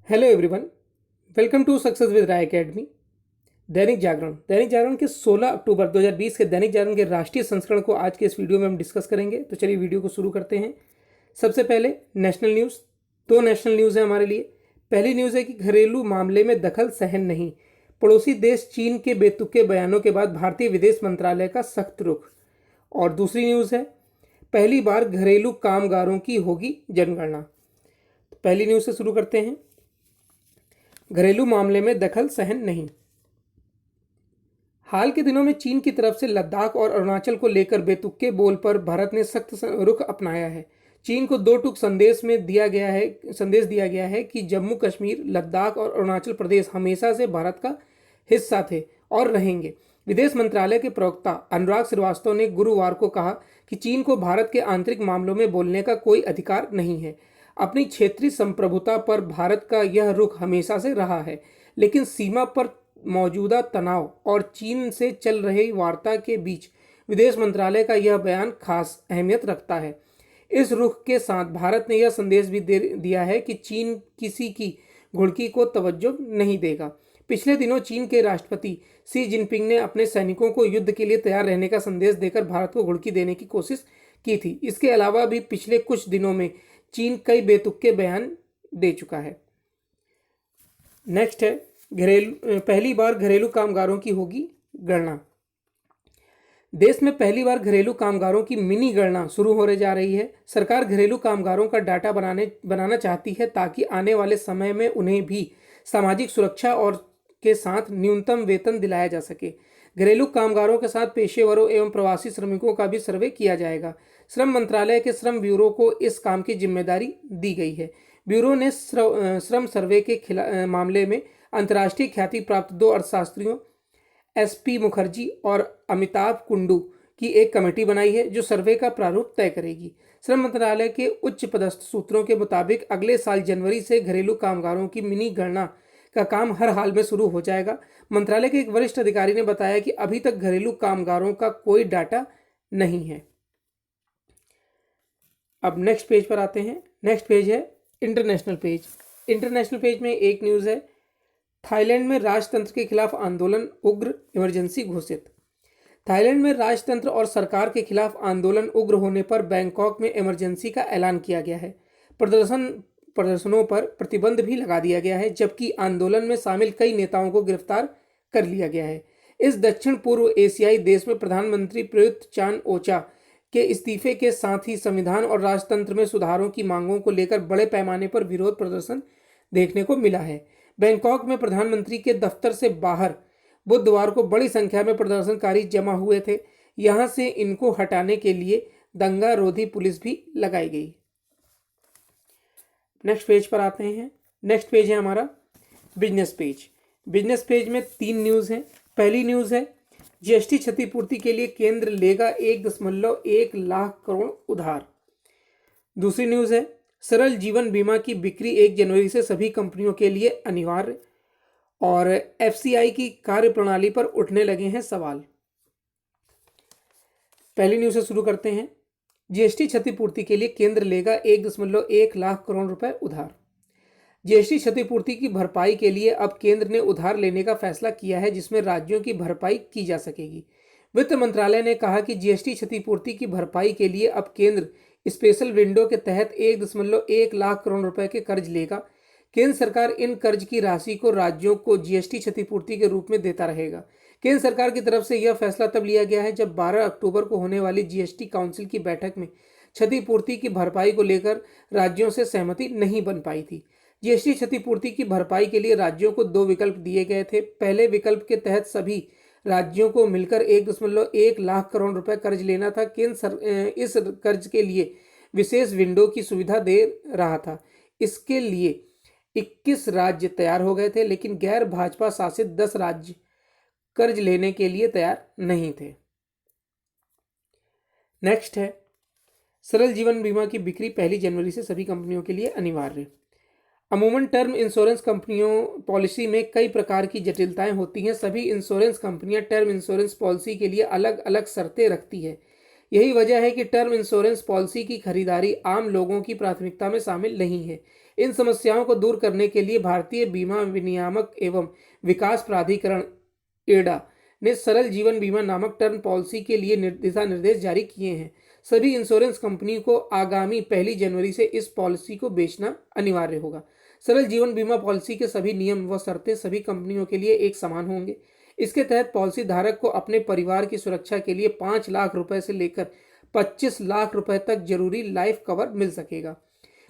Hello everyone. Welcome to success with Rai academy. Dainik Jagran के 16 अक्टूबर 2020 के दैनिक जागरण के राष्ट्रीय संस्करण को आज के इस वीडियो में हम डिस्कस करेंगे। तो चलिए वीडियो को शुरू करते हैं। सबसे पहले नेशनल न्यूज़। दो नेशनल न्यूज़ है हमारे लिए। पहली न्यूज़ है कि घरेलू मामले में दखल सहन नहीं, पड़ोसी देश चीन के बेतुके बयानों के बाद भारतीय विदेश मंत्रालय का सख्त रुख। और दूसरी न्यूज़ है, पहली बार घरेलू कामगारों की होगी जनगणना। पहली न्यूज़ से शुरू करते हैं। घरेलू मामले में दखल सहन नहीं। हाल के दिनों में चीन की तरफ से लद्दाख और अरुणाचल को लेकर बेतुके बोल पर भारत ने सख्त रुख अपनाया है। चीन को दो टूक संदेश दिया गया है कि जम्मू कश्मीर, लद्दाख और अरुणाचल प्रदेश हमेशा से भारत का हिस्सा थे और रहेंगे। विदेश मंत्रालय के प्रवक्ता अनुराग श्रीवास्तव ने गुरुवार को कहा कि चीन को भारत के आंतरिक मामलों में बोलने का कोई अधिकार नहीं है। अपनी क्षेत्रीय संप्रभुता पर भारत का यह रुख हमेशा से रहा है, लेकिन सीमा पर मौजूदा तनाव और चीन से चल रही वार्ता के बीच विदेश मंत्रालय का यह बयान खास अहमियत रखता है। इस रुख के साथ भारत ने यह संदेश भी दिया है कि चीन किसी की घुड़की को तवज्जो नहीं देगा। पिछले दिनों चीन के राष्ट्रपति शी जिनपिंग ने अपने सैनिकों को युद्ध के लिए तैयार रहने का संदेश देकर भारत को घुड़की देने की कोशिश की थी। इसके अलावा भी पिछले कुछ दिनों में चीन कई बेतुके बयान दे चुका है। नेक्स्ट है, पहली बार घरेलू कामगारों की होगी गणना। देश में पहली बार घरेलू कामगारों की मिनी गणना शुरू होने जा रही है। सरकार घरेलू कामगारों का डाटा बनाना चाहती है ताकि आने वाले समय में उन्हें भी सामाजिक सुरक्षा और के साथ न्यूनतम वेतन दिलाया जा सके। घरेलू कामगारों के साथ पेशेवरों एवं प्रवासी श्रमिकों का भी सर्वे किया जाएगा। श्रम मंत्रालय के श्रम ब्यूरो को इस काम की जिम्मेदारी दी गई है। ब्यूरो ने श्रम सर्वे के मामले में अंतर्राष्ट्रीय ख्याति प्राप्त दो अर्थशास्त्रियों SP मुखर्जी और अमिताभ कुंडू की एक कमेटी बनाई है जो सर्वे का प्रारूप तय करेगी। श्रम मंत्रालय के उच्च पदस्थ सूत्रों के मुताबिक अगले साल जनवरी से घरेलू कामगारों की मिनी गणना का काम हर हाल में शुरू हो जाएगा। मंत्रालय के एक वरिष्ठ अधिकारी ने बताया कि अभी तक घरेलू कामगारों का कोई डाटा नहीं है। अब नेक्स्ट पेज पर आते हैं। नेक्स्ट पेज है इंटरनेशनल पेज। इंटरनेशनल पेज में एक न्यूज़ है, थाईलैंड में राजतंत्र के खिलाफ आंदोलन उग्र, इमरजेंसी घोषित। थाईलैंड में राजतंत्र और सरकार के खिलाफ आंदोलन उग्र होने पर बैंकॉक में इमरजेंसी का ऐलान किया गया है। प्रदर्शनों पर प्रतिबंध भी लगा दिया गया है, जबकि आंदोलन में शामिल कई नेताओं को गिरफ्तार कर लिया गया है। इस दक्षिण पूर्व एशियाई देश में प्रधानमंत्री प्रयुक्त चान ओचा के इस्तीफे के साथ ही संविधान और राजतंत्र में सुधारों की मांगों को लेकर बड़े पैमाने पर विरोध प्रदर्शन देखने को मिला है। बैंकॉक में प्रधानमंत्री के दफ्तर से बाहर बुधवार को बड़ी संख्या में प्रदर्शनकारी जमा हुए थे। यहां से इनको हटाने के लिए दंगा रोधी पुलिस भी लगाई गई। नेक्स्ट पेज पर आते हैं। नेक्स्ट पेज है हमारा बिजनेस पेज। बिजनेस पेज में तीन न्यूज़ हैं। पहली न्यूज़ है, GST क्षतिपूर्ति के लिए केंद्र लेगा 1.1 लाख करोड़ उधार। दूसरी न्यूज़ है, सरल जीवन बीमा की बिक्री 1 जनवरी से सभी कंपनियों के लिए अनिवार्य। और FCI की कार्यप्रणाली पर उठने लगे हैं सवाल। पहली न्यूज़ से शुरू करते हैं। GST क्षतिपूर्ति के लिए केंद्र लेगा 1.1 लाख करोड़ रुपए उधार। GST क्षतिपूर्ति की भरपाई के लिए अब केंद्र ने उधार लेने का फैसला किया है, जिसमें राज्यों की भरपाई की जा सकेगी। वित्त मंत्रालय ने कहा कि GST क्षतिपूर्ति की भरपाई के लिए अब केंद्र स्पेशल विंडो के तहत 1.1 लाख करोड़ रुपए के कर्ज लेगा। केंद्र सरकार इन कर्ज की राशि को राज्यों को GST क्षतिपूर्ति के रूप में देता रहेगा। केंद्र सरकार की तरफ से यह फैसला तब लिया गया है जब 12 अक्टूबर को होने वाली GST काउंसिल की बैठक में क्षतिपूर्ति की भरपाई को लेकर राज्यों से सहमति नहीं बन पाई थी। GST क्षतिपूर्ति की भरपाई के लिए राज्यों को दो विकल्प दिए गए थे। पहले विकल्प के तहत सभी राज्यों को मिलकर 1.1 लाख करोड़ रुपए कर्ज लेना था। केंद्र इस कर्ज के लिए विशेष विंडो की सुविधा दे रहा था। इसके लिए 21 राज्य तैयार हो गए थे, लेकिन गैर भाजपा शासित 10 राज्य कर्ज लेने के लिए तैयार नहीं थे। नेक्स्ट है, सरल जीवन बीमा की बिक्री 1 जनवरी से सभी कंपनियों के लिए अनिवार्य। अमूमन टर्म इंश्योरेंस कंपनियों पॉलिसी में कई प्रकार की जटिलताएं होती हैं। सभी इंश्योरेंस कंपनियां टर्म इंश्योरेंस पॉलिसी के लिए अलग अलग शर्तें रखती है। यही वजह है कि टर्म इंश्योरेंस पॉलिसी की खरीदारी आम लोगों की प्राथमिकता में शामिल नहीं है। इन समस्याओं को दूर करने के लिए भारतीय बीमा विनियामक एवं विकास प्राधिकरण एडा ने सरल जीवन बीमा नामक टर्म पॉलिसी के लिए दिशा निर्देश जारी किए हैं। सभी इंश्योरेंस कंपनी को आगामी 1 जनवरी से इस पॉलिसी को बेचना अनिवार्य होगा। सरल जीवन बीमा पॉलिसी के सभी नियम व शर्तें सभी कंपनियों के लिए एक समान होंगे। इसके तहत पॉलिसी धारक को अपने परिवार की सुरक्षा के लिए 5 लाख रुपए से लेकर 25 लाख रुपए तक जरूरी लाइफ कवर मिल सकेगा।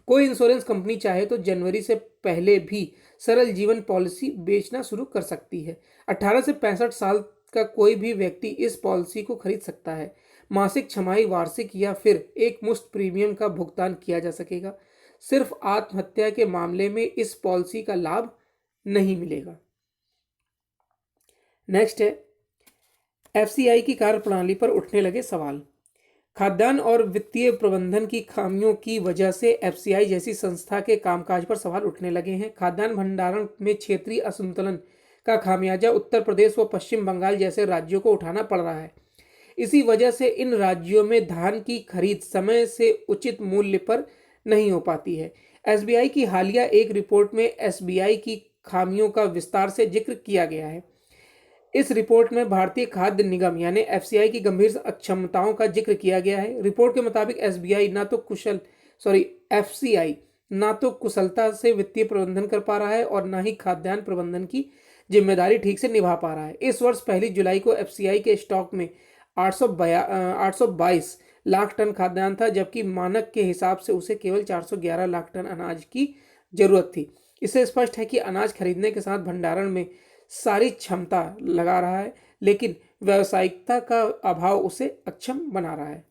कोई इंश्योरेंस कंपनी चाहे तो जनवरी से पहले भी सरल जीवन पॉलिसी बेचना शुरू कर सकती है। 18 से 65 साल का कोई भी व्यक्ति इस पॉलिसी को खरीद सकता है। मासिक, छमाही, वार्षिक या फिर एक मुश्त प्रीमियम का भुगतान किया जा सकेगा। सिर्फ आत्महत्या के मामले में इस पॉलिसी का लाभ नहीं मिलेगा। नेक्स्ट है, एफसीआई की कार्यप्रणाली पर उठने लगे सवाल। खाद्यान्न और वित्तीय प्रबंधन की खामियों की वजह से एफसीआई जैसी संस्था के कामकाज पर सवाल उठने लगे हैं। खाद्यान्न भंडारण में क्षेत्रीय असंतुलन का खामियाजा उत्तर प्रदेश व पश्चिम बंगाल जैसे राज्यों को उठाना पड़ रहा है। इसी वजह से इन राज्यों में धान की खरीद समय से उचित मूल्य पर नहीं हो पाती है। एसबीआई की हालिया एक रिपोर्ट में एसबीआई की खामियों का विस्तार से जिक्र किया गया है। इस रिपोर्ट में भारतीय खाद्य निगम यानी एफसीआई की गंभीर अक्षमताओं का जिक्र किया गया है। रिपोर्ट के मुताबिक एफसीआई ना तो कुशलता से वित्तीय प्रबंधन कर पा रहा है और ना ही खाद्यान्न प्रबंधन की जिम्मेदारी ठीक से निभा पा रहा है। इस वर्ष 1 जुलाई को एफसीआई के स्टॉक में 822 लाख टन खाद्यान्न था, जबकि मानक के हिसाब से उसे केवल 411 लाख टन अनाज की जरूरत थी। इससे स्पष्ट है कि अनाज खरीदने के साथ भंडारण में सारी क्षमता लगा रहा है, लेकिन व्यावसायिकता का अभाव उसे अक्षम बना रहा है।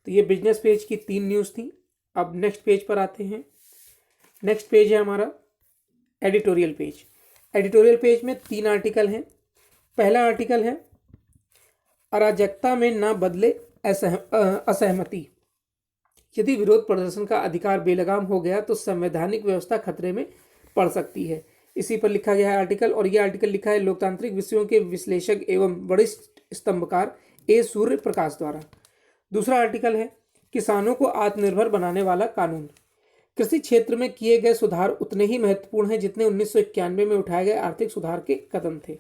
तो ये बिजनेस पेज की 3 न्यूज़ थी। अब नेक्स्ट पेज पर आते हैं। नेक्स्ट पेज है हमारा एडिटोरियल पेज। एडिटोरियल पेज में 3 आर्टिकल हैं। पहला आर्टिकल है, अराजकता में ना बदले असहमति। यदि विरोध प्रदर्शन का अधिकार बेलगाम हो गया तो संवैधानिक व्यवस्था खतरे में पड़ सकती है। इसी पर लिखा गया है आर्टिकल, और यह आर्टिकल लिखा है लोकतांत्रिक विषयों के विश्लेषक एवं वरिष्ठ स्तंभकार ए सूर्य प्रकाश द्वारा। दूसरा आर्टिकल है, किसानों को आत्मनिर्भर बनाने वाला कानून। कृषि क्षेत्र में किए गए सुधार उतने ही महत्वपूर्ण हैं जितने 1991 में उठाए गए आर्थिक सुधार के कदम थे।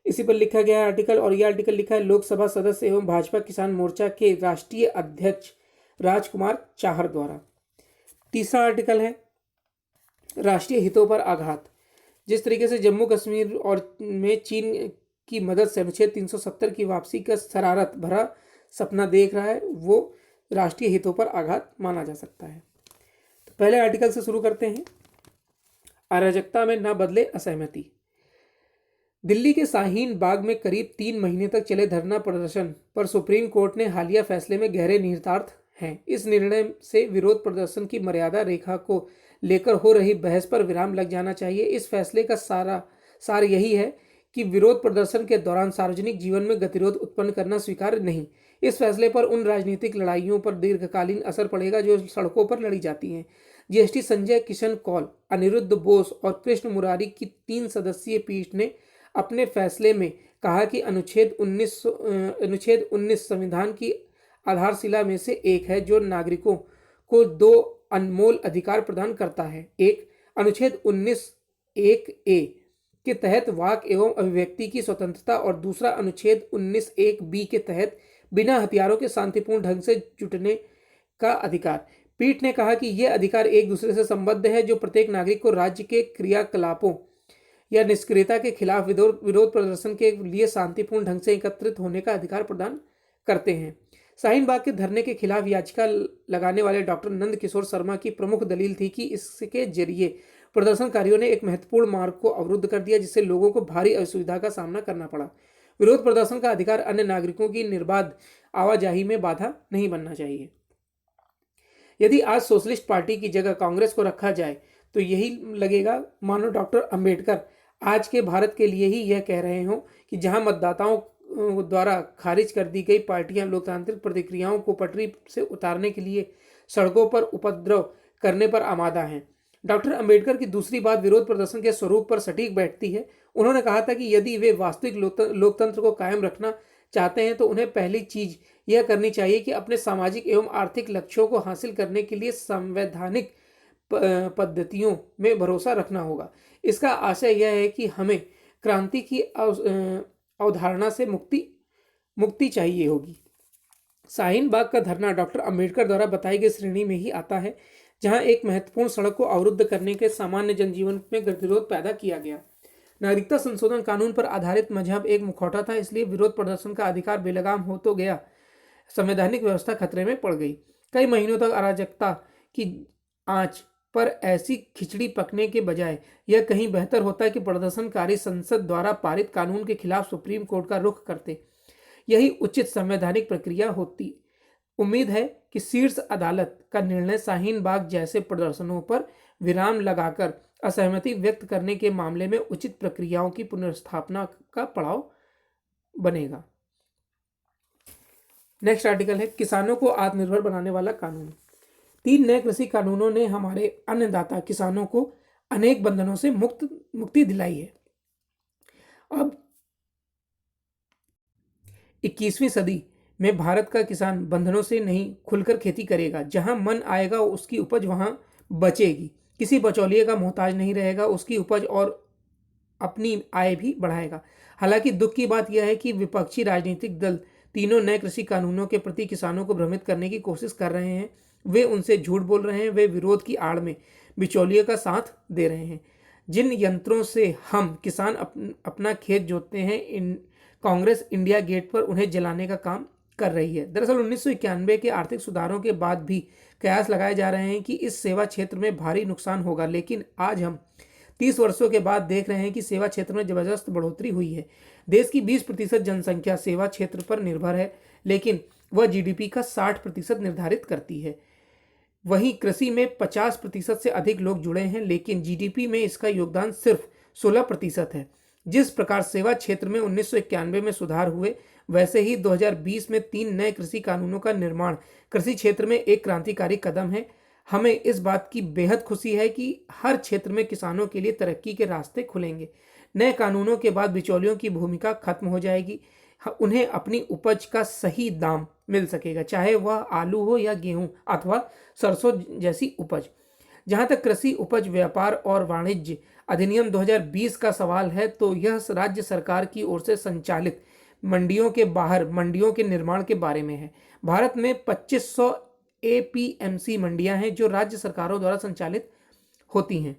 इसी पर लिखा गया है आर्टिकल, और यह आर्टिकल लिखा है लोकसभा सदस्य एवं भाजपा किसान मोर्चा के राष्ट्रीय अध्यक्ष राजकुमार चाहर द्वारा। तीसरा आर्टिकल है, राष्ट्रीय हितों पर आघात। जिस तरीके से जम्मू कश्मीर और में चीन की मदद से अनुच्छेद 370 की वापसी का शरारत भरा सपना देख रहा है, वो राष्ट्रीय हितों पर आघात माना जा सकता है। तो पहले आर्टिकल से शुरू करते हैं। अराजकता में न बदले असहमति। दिल्ली के शाहीन बाग में करीब 3 महीने तक चले धरना प्रदर्शन पर सुप्रीम कोर्ट ने हालिया फैसले में गहरे निहितार्थ हैं। इस निर्णय से विरोध प्रदर्शन की मर्यादा रेखा को लेकर हो रही बहस पर विराम लग जाना चाहिए। इस फैसले का सार यही है कि विरोध प्रदर्शन के दौरान सार्वजनिक जीवन में गतिरोध उत्पन्न करना स्वीकार्य नहीं। इस फैसले पर उन राजनीतिक लड़ाइयों पर दीर्घकालीन असर पड़ेगा जो सड़कों पर लड़ी जाती हैं। जीएसटी संजय किशन कौल, अनिरुद्ध बोस और कृष्ण मुरारी की 3 सदस्यीय पीठ ने अपने फैसले में कहा कि अनुच्छेद 19 संविधान की आधारशिला में से एक है, जो नागरिकों को 2 अनमोल अधिकार प्रदान करता है। एक, अनुच्छेद 19(1)(a) के तहत वाक एवं अभिव्यक्ति की स्वतंत्रता, और दूसरा अनुच्छेद 19(1)(b) के तहत बिना हथियारों के शांतिपूर्ण ढंग से जुटने का अधिकार। पीठ ने कहा कि ये अधिकार एक दूसरे से संबद्ध है, जो प्रत्येक नागरिक को राज्य के क्रियाकलापों या निष्क्रियता के खिलाफ विरोध प्रदर्शन के लिए शांतिपूर्ण ढंग से एकत्रित होने का अधिकार प्रदान करते हैं। शाहीन बाग के धरने के खिलाफ याचिका लगाने वाले डॉक्टर नंद किशोर शर्मा की प्रमुख दलील थी कि इसके जरिए प्रदर्शनकारियों ने एक महत्वपूर्ण मार्ग को अवरुद्ध कर दिया, जिससे लोगों को भारी असुविधा का सामना करना पड़ा। विरोध प्रदर्शन का अधिकार अन्य नागरिकों की निर्बाध आवाजाही में बाधा नहीं बनना चाहिए। यदि आज सोशलिस्ट पार्टी की जगह कांग्रेस को रखा जाए तो यही लगेगा मानो डॉक्टर अंबेडकर आज के भारत के लिए ही यह कह रहे हों कि जहां मतदाताओं द्वारा खारिज कर दी गई पार्टियां लोकतांत्रिक प्रक्रियाओं को पटरी से उतारने के लिए सड़कों पर उपद्रव करने पर आमादा हैं। डॉक्टर अंबेडकर की दूसरी बात विरोध प्रदर्शन के स्वरूप पर सटीक बैठती है। उन्होंने कहा था कि यदि वे वास्तविक लोकतंत्र को कायम रखना चाहते हैं तो उन्हें पहली चीज यह करनी चाहिए कि अपने सामाजिक एवं आर्थिक लक्ष्यों को हासिल करने के लिए संवैधानिक पद्धतियों में भरोसा रखना होगा। इसका आशय यह है कि हमें क्रांति की अवधारणा से मुक्ति चाहिए होगी। शाहीन बाग का धरना डॉक्टर अंबेडकर द्वारा बताई गई श्रेणी में ही आता है, जहां एक महत्वपूर्ण सड़क को अवरुद्ध करने के सामान्य जनजीवन में गतिरोध पैदा किया गया। नागरिकता संशोधन कानून पर आधारित मजहब एक मुखौटा था, इसलिए विरोध प्रदर्शन का अधिकार बेलगाम हो तो गया। संवैधानिक व्यवस्था खतरे में पड़ गई। कई महीनों तक अराजकता की आंच पर ऐसी खिचड़ी पकने के बजाय यह कहीं बेहतर होता है कि प्रदर्शनकारी संसद द्वारा पारित कानून के खिलाफ सुप्रीम कोर्ट का रुख करते। यही उचित संवैधानिक प्रक्रिया होती। उम्मीद है कि शीर्ष अदालत का निर्णय शाहीन बाग जैसे प्रदर्शनों पर विराम लगाकर असहमति व्यक्त करने के मामले में उचित प्रक्रियाओं की पुनर्स्थापना का पड़ाव बनेगा। नेक्स्ट आर्टिकल है किसानों को आत्मनिर्भर बनाने वाला कानून। 3 नए कृषि कानूनों ने हमारे अन्नदाता किसानों को अनेक बंधनों से मुक्ति दिलाई है। अब 21वीं सदी में भारत का किसान बंधनों से नहीं खुलकर खेती करेगा। जहां मन आएगा उसकी उपज वहां बचेगी। किसी बचौलिए का मोहताज नहीं रहेगा, उसकी उपज और अपनी आय भी बढ़ाएगा। हालांकि दुख की बात यह है कि विपक्षी राजनीतिक दल तीनों नए कृषि कानूनों के प्रति किसानों को भ्रमित करने की कोशिश कर रहे हैं। वे उनसे झूठ बोल रहे हैं। वे विरोध की आड़ में बिचौलिए का साथ दे रहे हैं। जिन यंत्रों से हम किसान अपना खेत जोतते हैं, कांग्रेस इंडिया गेट पर उन्हें जलाने का काम कर रही है। दरअसल 1991 के आर्थिक सुधारों के बाद भी कयास लगाए जा रहे हैं कि इस सेवा क्षेत्र में भारी नुकसान होगा, लेकिन आज हम 30 वर्षों के बाद देख रहे हैं कि सेवा क्षेत्र में जबरदस्त बढ़ोतरी हुई है। देश की 20% जनसंख्या सेवा क्षेत्र पर निर्भर है, लेकिन वह जीडीपी का 60% निर्धारित करती है। वहीं कृषि में 50% से अधिक लोग जुड़े हैं, लेकिन जीडीपी में इसका योगदान सिर्फ 16% है। जिस प्रकार सेवा क्षेत्र में 1991 में सुधार हुए, वैसे ही 2020 में 3 नए कृषि कानूनों का निर्माण कृषि क्षेत्र में एक क्रांतिकारी कदम है। हमें इस बात की बेहद खुशी है कि हर क्षेत्र में किसानों के लिए तरक्की के रास्ते खुलेंगे। नए कानूनों के बाद बिचौलियों की भूमिका खत्म हो जाएगी। उन्हें अपनी उपज का सही दाम मिल सकेगा, चाहे वह आलू हो या गेहूं अथवा सरसों जैसी उपज। जहां तक कृषि उपज व्यापार और वाणिज्य अधिनियम 2020 का सवाल है, तो यह राज्य सरकार की ओर से संचालित मंडियों के बाहर मंडियों के निर्माण के बारे में है। भारत में 2500 एपीएमसी मंडियां हैं जो राज्य सरकारों द्वारा संचालित होती हैं।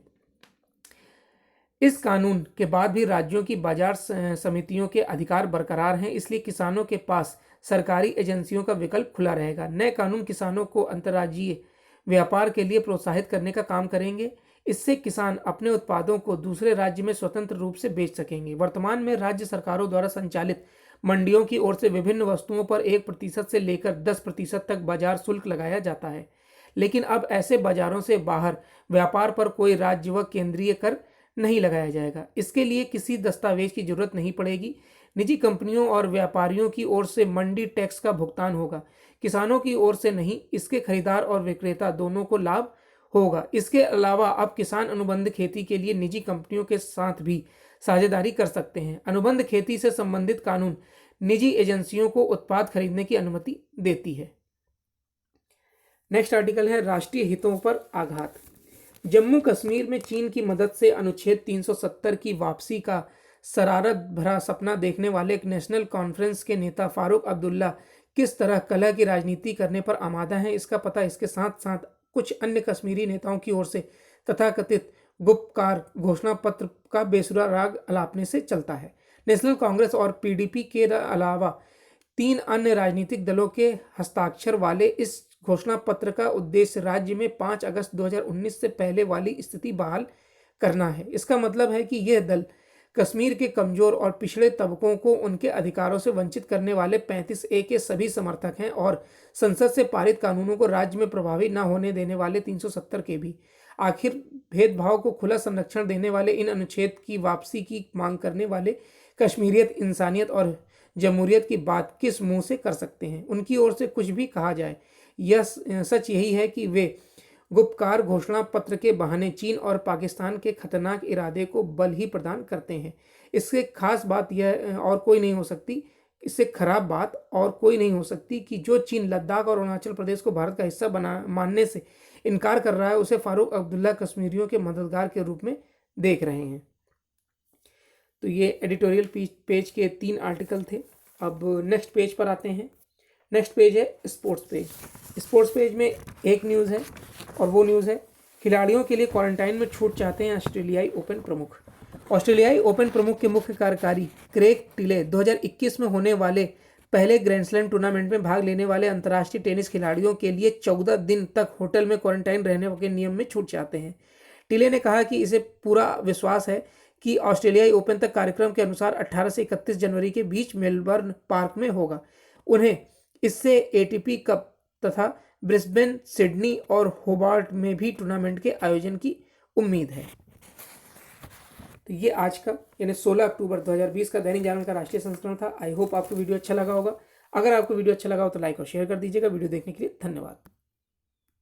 इस कानून के बाद भी राज्यों की बाजार समितियों के अधिकार बरकरार हैं, इसलिए किसानों के पास सरकारी एजेंसियों का विकल्प खुला रहेगा। नए कानून किसानों को अंतर्राज्यीय व्यापार के लिए प्रोत्साहित करने का काम करेंगे। इससे किसान अपने उत्पादों को दूसरे राज्य में स्वतंत्र रूप से बेच सकेंगे। वर्तमान में राज्य सरकारों द्वारा संचालित मंडियों की ओर से विभिन्न वस्तुओं पर 1% से लेकर 10% तक बाजार शुल्क लगाया जाता है, लेकिन अब ऐसे बाजारों से बाहर व्यापार पर कोई राज्य व केंद्रीय कर नहीं लगाया जाएगा। इसके लिए किसी दस्तावेज की जरूरत नहीं पड़ेगी। निजी कंपनियों और व्यापारियों की ओर से मंडी टैक्स का भुगतान होगा, किसानों की ओर से नहीं। इसके खरीदार और विक्रेता दोनों को लाभ होगा। इसके अलावा अब किसान अनुबंध खेती के लिए निजी कंपनियों के साथ भी साझेदारी कर सकते हैं। अनुबंध खेती से संबंधित कानून निजी एजेंसियों को उत्पाद खरीदने की अनुमति देती है। नेक्स्ट आर्टिकल है राष्ट्रीय हितों पर आघात। जम्मू कश्मीर में चीन की मदद से अनुच्छेद 370 की वापसी का शरारत भरा सपना देखने वाले एक नेशनल कॉन्फ्रेंस के नेता फारूक अब्दुल्ला किस तरह कलह की राजनीति करने पर आमादा है, इसका पता इसके साथ साथ कुछ अन्य कश्मीरी नेताओं की ओर से तथाकथित गुप्तकार घोषणा पत्र का बेसुरा राग अलापने से चलता है। नेशनल कांग्रेस और पीडीपी के अलावा 3 अन्य राजनीतिक दलों के हस्ताक्षर वाले इस घोषणा पत्र का उद्देश्य राज्य में 5 अगस्त 2019 से पहले वाली स्थिति बहाल करना है। इसका मतलब है कि यह दल कश्मीर के कमजोर और पिछड़े तबकों को उनके अधिकारों से वंचित करने वाले 35A के सभी समर्थक हैं और संसद से पारित कानूनों को राज्य में प्रभावी न होने देने वाले 370 के भी। आखिर भेदभाव को खुला संरक्षण देने वाले इन अनुच्छेद की वापसी की मांग करने वाले कश्मीरियत, इंसानियत और जमहूरियत की बात किस मुंह से कर सकते हैं? उनकी ओर से कुछ भी कहा जाए, यह सच यही है कि वे गुप्तकार घोषणा पत्र के बहाने चीन और पाकिस्तान के खतरनाक इरादे को बल ही प्रदान करते हैं। इससे खास बात यह और कोई नहीं हो सकती, इससे खराब बात और कोई नहीं हो सकती कि जो चीन लद्दाख और अरुणाचल प्रदेश को भारत का हिस्सा मानने से इनकार कर रहा है उसे फारूक अब्दुल्ला कश्मीरियों के मददगार के रूप में देख रहे हैं। तो ये एडिटोरियल पेज के 3 आर्टिकल थे। अब नेक्स्ट पेज पर आते हैं। नेक्स्ट पेज है स्पोर्ट्स पेज। स्पोर्ट्स पेज में एक न्यूज़ है और वो न्यूज़ है खिलाड़ियों के लिए क्वारंटाइन में छूट चाहते हैं ऑस्ट्रेलियाई ओपन प्रमुख। ऑस्ट्रेलियाई ओपन प्रमुख के मुख्य कार्यकारी क्रेग टिले 2021 में होने वाले पहले ग्रैंड स्लैम टूर्नामेंट में भाग लेने वाले अंतर्राष्ट्रीय टेनिस खिलाड़ियों के लिए 14 दिन तक होटल में क्वारंटाइन रहने के नियम में छूट चाहते हैं। टिले ने कहा कि इसे पूरा विश्वास है कि ऑस्ट्रेलियाई ओपन तक कार्यक्रम के अनुसार 18 से 31 जनवरी के बीच मेलबर्न पार्क में होगा। उन्हें इससे एटीपी कप तथा ब्रिस्बेन, सिडनी और होबार्ट में भी टूर्नामेंट के आयोजन की उम्मीद है। तो ये आज का यानी 16 अक्टूबर 2020 का दैनिक जागरण का राष्ट्रीय संस्करण था। आई होप आपको वीडियो अच्छा लगा होगा। अगर आपको वीडियो अच्छा लगा हो तो लाइक और शेयर कर दीजिएगा। वीडियो देखने के लिए धन्यवाद।